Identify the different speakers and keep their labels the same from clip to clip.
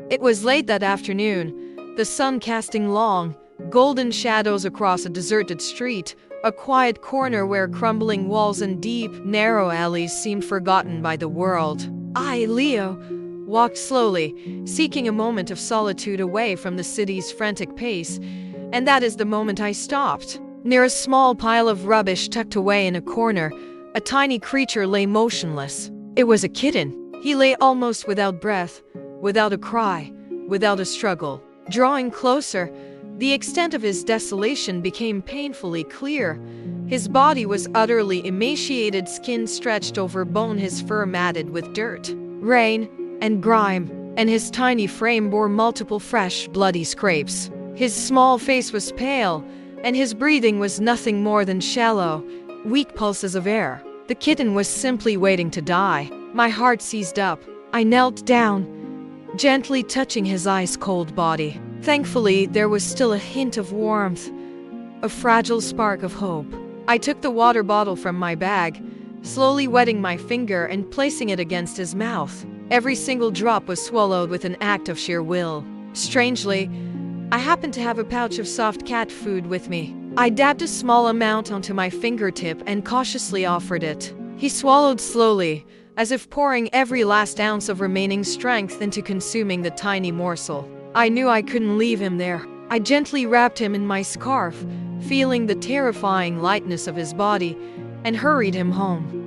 Speaker 1: It was late that afternoon, the sun casting long, golden shadows across a deserted street, a quiet corner where crumbling walls and deep, narrow alleys seemed forgotten by the world. I, Leo, walked slowly, seeking a moment of solitude away from the city's frantic pace, and that is the moment I stopped. Near a small pile of rubbish tucked away in a corner, a tiny creature lay motionless. It was a kitten. He lay almost without breath, without a cry, without a struggle. Drawing closer, the extent of his desolation became painfully clear. His body was utterly emaciated, skin stretched over bone, his fur matted with dirt, rain, and grime, and his tiny frame bore multiple fresh, bloody scrapes. His small face was pale, and his breathing was nothing more than shallow, weak pulses of air. The kitten was simply waiting to die. My heart seized up. I knelt down, gently touching his ice-cold body. Thankfully, there was still a hint of warmth, a fragile spark of hope. I took the water bottle from my bag, slowly wetting my finger and placing it against his mouth. Every single drop was swallowed with an act of sheer will. Strangely, I happened to have a pouch of soft cat food with me. I dabbed a small amount onto my fingertip and cautiously offered it. He swallowed slowly, as if pouring every last ounce of remaining strength into consuming the tiny morsel. I knew I couldn't leave him there. I gently wrapped him in my scarf, feeling the terrifying lightness of his body, and hurried him home.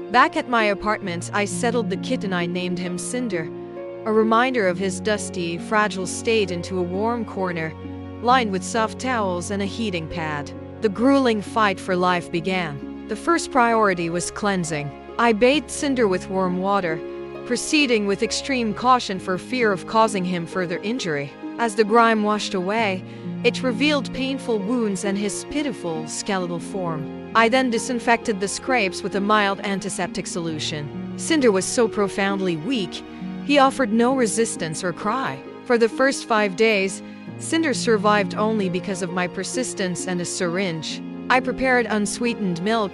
Speaker 1: Back at my apartment, I settled the kitten. I named him Cinder, a reminder of his dusty, fragile state, into a warm corner, lined with soft towels and a heating pad. The grueling fight for life began. The first priority was cleansing. I bathed Cinder with warm water, proceeding with extreme caution for fear of causing him further injury. As the grime washed away, it revealed painful wounds and his pitiful, skeletal form. I then disinfected the scrapes with a mild antiseptic solution. Cinder was so profoundly weak, he offered no resistance or cry. For the first 5 days, Cinder survived only because of my persistence and a syringe. I prepared unsweetened milk,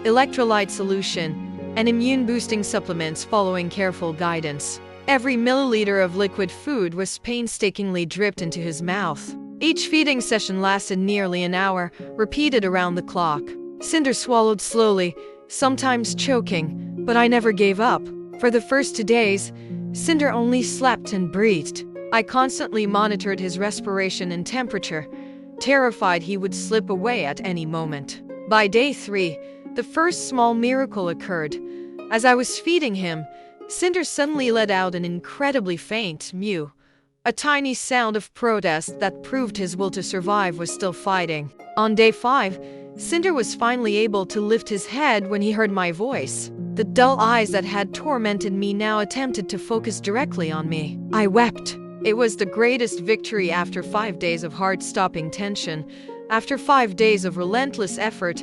Speaker 1: electrolyte solution, and immune-boosting supplements following careful guidance. Every milliliter of liquid food was painstakingly dripped into his mouth. Each feeding session lasted nearly an hour, repeated around the clock. Cinder swallowed slowly, sometimes choking, but I never gave up. For the first 2 days, Cinder only slept and breathed. I constantly monitored his respiration and temperature, terrified he would slip away at any moment. By day 3, the first small miracle occurred. As I was feeding him, Cinder suddenly let out an incredibly faint mew, a tiny sound of protest that proved his will to survive was still fighting. On day 5, Cinder was finally able to lift his head when he heard my voice. The dull eyes that had tormented me now attempted to focus directly on me. I wept. It was the greatest victory after 5 days of heart-stopping tension. After 5 days of relentless effort,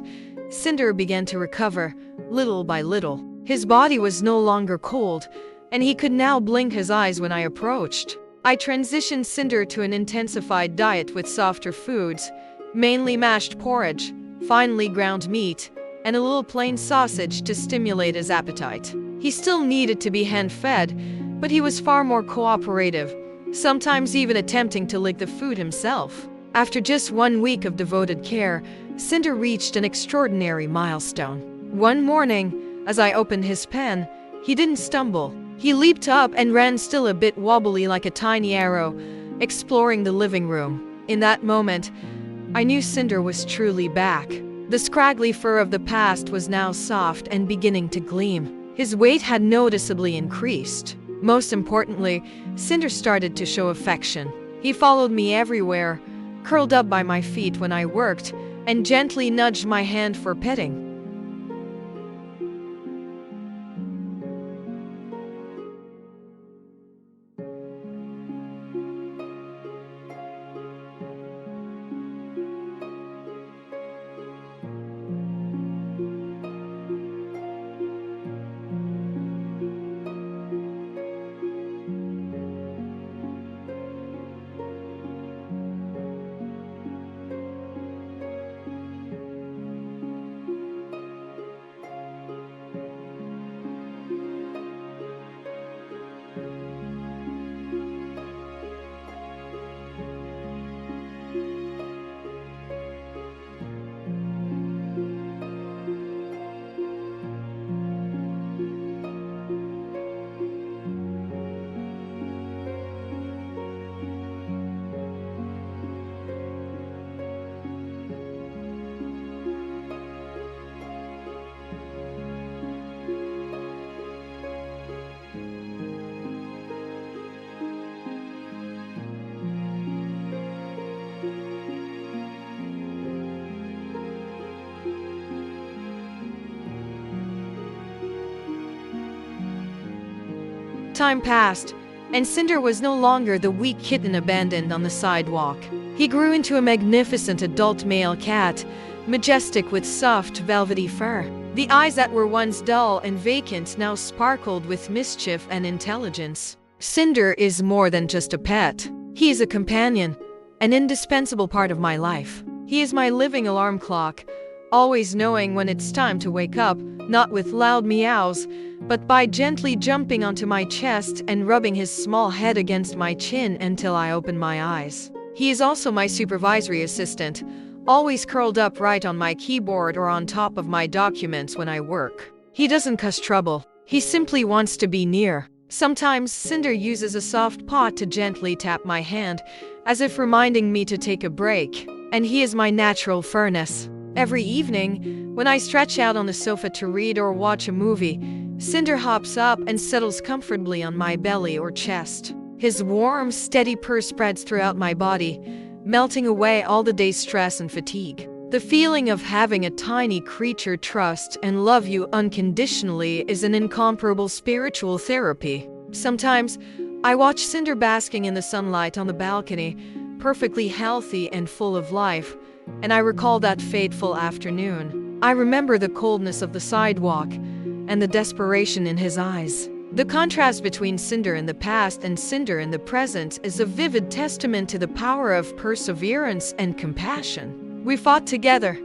Speaker 1: Cinder began to recover, little by little. His body was no longer cold, and he could now blink his eyes when I approached. I transitioned Cinder to an intensified diet with softer foods, mainly mashed porridge, finely ground meat, and a little plain sausage to stimulate his appetite. He still needed to be hand-fed, but he was far more cooperative, sometimes even attempting to lick the food himself. After just 1 week of devoted care, Cinder reached an extraordinary milestone. One morning, as I opened his pen, he didn't stumble. He leaped up and ran, still a bit wobbly like a tiny arrow, exploring the living room. In that moment, I knew Cinder was truly back. The scraggly fur of the past was now soft and beginning to gleam. His weight had noticeably increased. Most importantly, Cinder started to show affection. He followed me everywhere, curled up by my feet when I worked, and gently nudged my hand for petting. Time passed, and Cinder was no longer the weak kitten abandoned on the sidewalk. He grew into a magnificent adult male cat, majestic with soft, velvety fur. The eyes that were once dull and vacant now sparkled with mischief and intelligence. Cinder is more than just a pet. He is a companion, an indispensable part of my life. He is my living alarm clock, always knowing when it's time to wake up, not with loud meows, but by gently jumping onto my chest and rubbing his small head against my chin until I open my eyes. He is also my supervisory assistant, always curled up right on my keyboard or on top of my documents when I work. He doesn't cause trouble. He simply wants to be near. Sometimes Cinder uses a soft paw to gently tap my hand, as if reminding me to take a break. And he is my natural furnace. Every evening, when I stretch out on the sofa to read or watch a movie, Cinder hops up and settles comfortably on my belly or chest. His warm, steady purr spreads throughout my body, melting away all the day's stress and fatigue. The feeling of having a tiny creature trust and love you unconditionally is an incomparable spiritual therapy. Sometimes, I watch Cinder basking in the sunlight on the balcony, perfectly healthy and full of life, and I recall that fateful afternoon. I remember the coldness of the sidewalk and the desperation in his eyes. The contrast between Cinder in the past and Cinder in the present is a vivid testament to the power of perseverance and compassion. We fought together,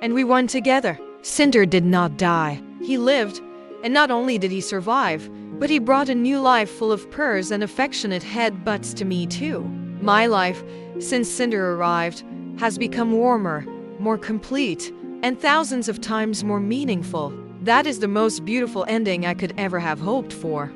Speaker 1: and we won together. Cinder did not die. He lived, and not only did he survive, but he brought a new life full of purrs and affectionate headbutts to me too. My life, since Cinder arrived, has become warmer, more complete, and thousands of times more meaningful. That is the most beautiful ending I could ever have hoped for.